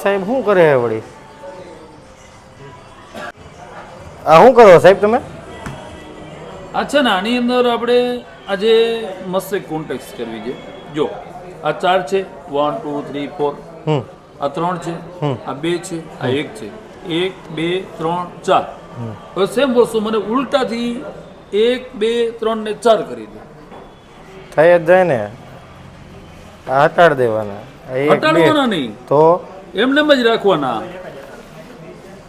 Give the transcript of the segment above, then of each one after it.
સાહેબ શું કરે છે વળી? શું કરો સાહેબ તમે? અચ્છા ને આની અંદર આપણે આજે મસ્ત એક કોન્ટેક્ટ કરવી છે. જો આ 4 છે, 1 2 3 4, આ 3 છે, આ 2 છે, આ 1 છે. 1 2 3 4. હવે સેમ વસ્તુ મને ઉલટાથી 1 2 3 ને 4 કરી દો. થઈ જ જાય ને. હટાડ દેવાના. હટાડવાના નહીં તો એમને જ રાખવાના.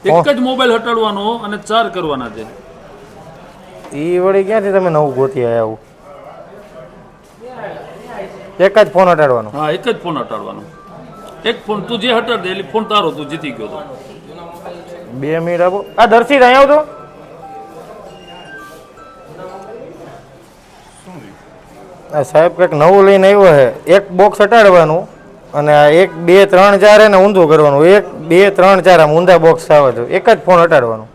એક જ મોબાઈલ હટાડવાનો અને 4 કરવાના છે. ઈ વળી ક્યાંથી તમે નવું ગોતી આવ્યા? આવું એક જ ફોન હટાડવાનો? હા, એક જ ફોન હટાડવાનો. એક ફોન તું જે હટાડ દે એટલે ફોન તારો, તું જીતી ગયો તો. 2 મિનિટ આપો. આ દર્શિત અહીંયા આવતો. સાહેબ કંઈક નવું લઈને આવ્યો છે. એક બોક્સ હટાડવાનું અને આ 1 2 3 4 એને ઊંધું કરવાનું. 1 2 3 4 આમ ઊંધા બોક્સ આવે છે. એક જ ફોન હટાડવાનો.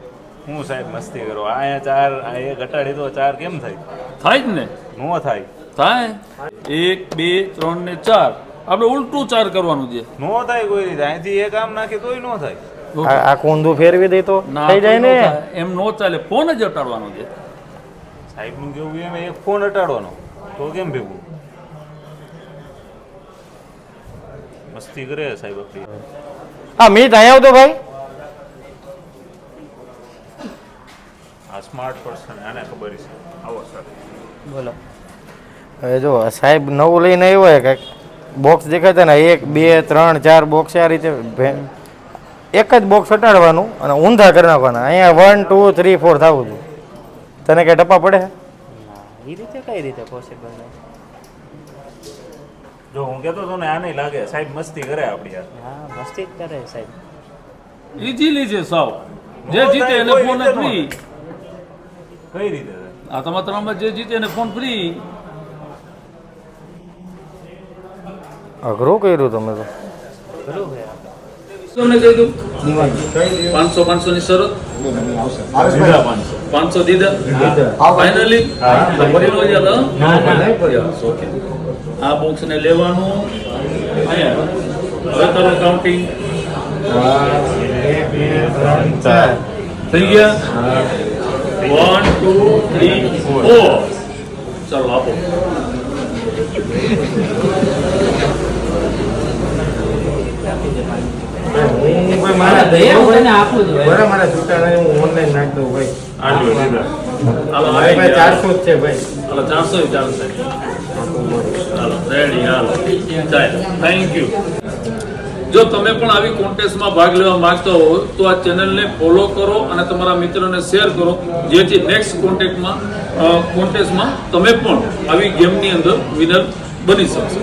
હું સાહેબ મસ્તી કરો. અહીંયા 4 આ 1 ઘટાડી દો. 4 કેમ થાય? થાય જ ને. નો થાય. થાય 1 2 3 ને 4. આપણે ઉલટું 4 કરવાનું છે. નો થાય કોઈ રીતે. અહીંથી 1 આમ નાખી તોય નો થાય. આ ઊંધું ફેરવી દે તો થઈ જાય ને. એમ નો ચાલે. ફોન જ હટાડવાનો છે. સાહેબ નું કેવું એમ એક ફોન હટાડવાનો તો કેમ ભેગું? મસ્તી કરે સાહેબ આપણી. હા મીત અહીંયા આવતો ભાઈ. આ સ્માર્ટ પર્સન આને ખબર છે. આવો સર બોલો. હવે જો સાહેબ નવું લઈને આવ્યો હોય કંઈક બોક્સ દેખાતા ને 1 2 3 4 બોક્સ આ રીતે એક જ બોક્સ હટાડવાનું અને ઊંધા કરી નાખવાના. અહીંયા 1 2 3 4 થવું છું. તને કઈ ટપા પડે? એ રીતે કઈ રીતે પોસિબલ? જો હું કહેતો તો ને આ નહીં લાગે. સાહેબ મસ્તી કરે આપણી યાર. હા, મસ્તી જ કરે સાહેબ. ઈઝીલી છે સાવ. જે જીતે એને ફોન ફ્રી. કઈ રીતે? આ તમારામાં જે જીતે એને ફોન ફ્રી. અઘરું કર્યું તમે તો. ખરું છે. તમને કહી દઉં 500 500 ની શરત. 500 દીધા ફાઇનલી. ભરેલો યાદ? ઓકે. આ બોક્સ ને લેવાનું. અહીંયા તારું કાઉન્ટિંગ થઈ ગયા. 1 2 3 4. ચાલો આપો. મારા છૂટા હું ઓનલાઈન નાખ દઉં ભાઈ. હાલો 400 જ છે ભાઈ. હાલો 400 ચાલશે. હાલો રેડી. હાલો ચાલો. Thank you. જો તમે પણ આવી કોન્ટેસ્ટમાં ભાગ લેવા માંગતા હો તો આ ચેનલને ફોલો કરો અને તમારા મિત્રોને શેર કરો, જેથી નેક્સ્ટ કોન્ટેસ્ટમાં તમે પણ આવી ગેમની અંદર વિનર બની શકશો.